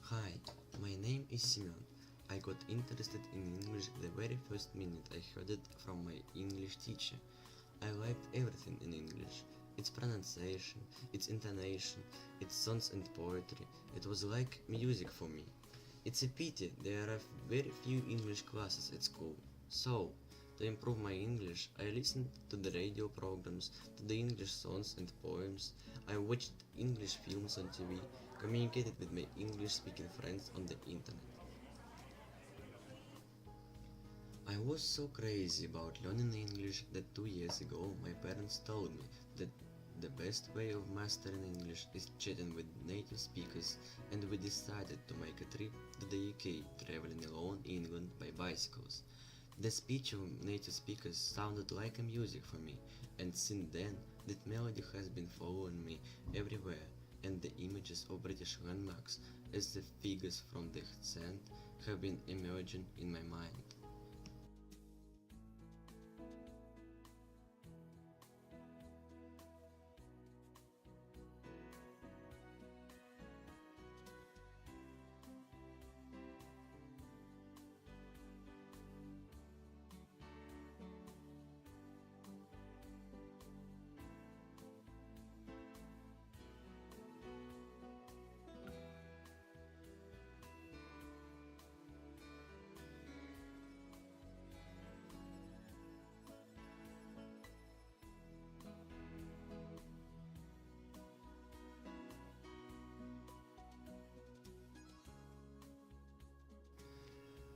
Hi, my name is Simeon. I got interested in English the very first minute I heard it from my English teacher. I liked everything in English. Its pronunciation, its intonation, its songs and poetry. It was like music for me. It's a pity there are very few English classes at school. So, to improve my English, I listened to the radio programs, to the English songs and poems. I watched English films on TV, communicated with my English speaking friends on the internet. I was so crazy about learning English that 2 years ago my parents told me that the best way of mastering English is chatting with native speakers, and we decided to make a trip to the UK, traveling alone in England by bicycles. The speech of native speakers sounded like a music for me, and since then that melody has been following me everywhere, and the images of British landmarks as the figures from the sand have been emerging in my mind.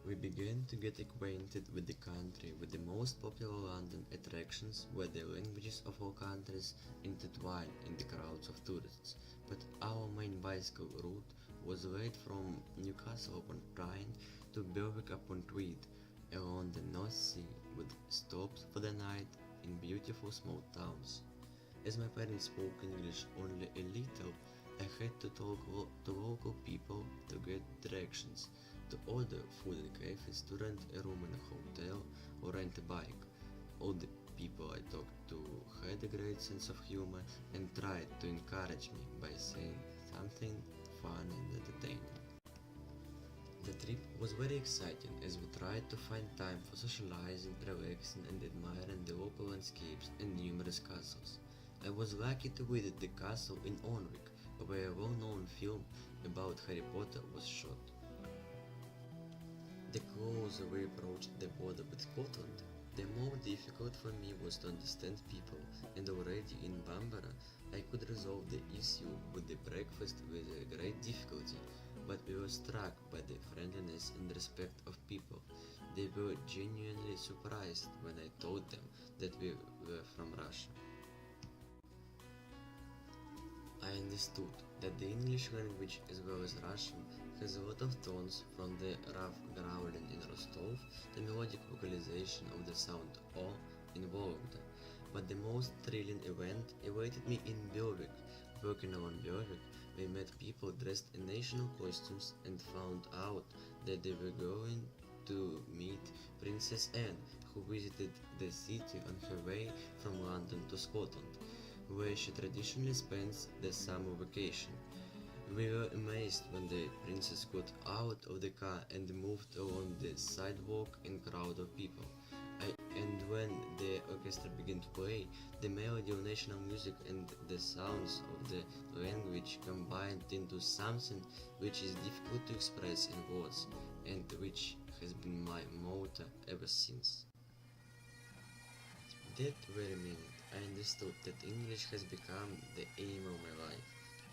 We began to get acquainted with the country, with the most popular London attractions where the languages of all countries intertwine in the crowds of tourists. But our main bicycle route was laid from Newcastle upon Tyne to Berwick upon Tweed, along the North Sea, with stops for the night in beautiful small towns. As my parents spoke English only a little, I had to talk to local people to get directions, to order food in cafes, to rent a room in a hotel, or rent a bike. All the people I talked to had a great sense of humor and tried to encourage me by saying something fun and entertaining. The trip was very exciting as we tried to find time for socializing, relaxing, and admiring the local landscapes and numerous castles. I was lucky to visit the castle in Alnwick, where a well-known film about Harry Potter was shot. The closer we approached the border with Scotland, the more difficult for me was to understand people, and already in Bambara I could resolve the issue with the breakfast with a great difficulty, but we were struck by the friendliness and respect of people. They were genuinely surprised when I told them that we were from Russia. I understood that the English language as well as Russian has a lot of tones, from the rough growling in Rostov to melodic vocalization of the sound O in Vologda. But the most thrilling event awaited me in Berwick. Walking along Berwick, we met people dressed in national costumes and found out that they were going to meet Princess Anne, who visited the city on her way from London to Scotland, where she traditionally spends the summer vacation. We were amazed when the princess got out of the car and moved along the sidewalk in a crowd of people. And when the orchestra began to play, the melody of national music and the sounds of the language combined into something which is difficult to express in words, and which has been my motto ever since. That very minute, I understood that English has become the aim of my life.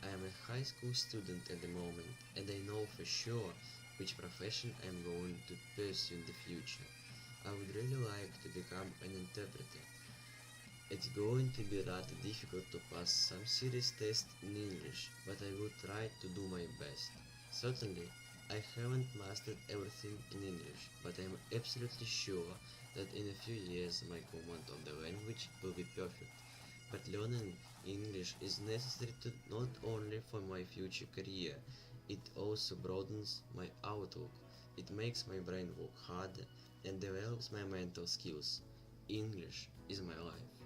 I am a high school student at the moment, and I know for sure which profession I am going to pursue in the future. I would really like to become an interpreter. It's going to be rather difficult to pass some serious tests in English, but I will try to do my best. Certainly, I haven't mastered everything in English, but I am absolutely sure that in a few years my command of the language will be perfect. But learning English is necessary not only for my future career, it also broadens my outlook. It makes my brain work harder and develops my mental skills. English is my life.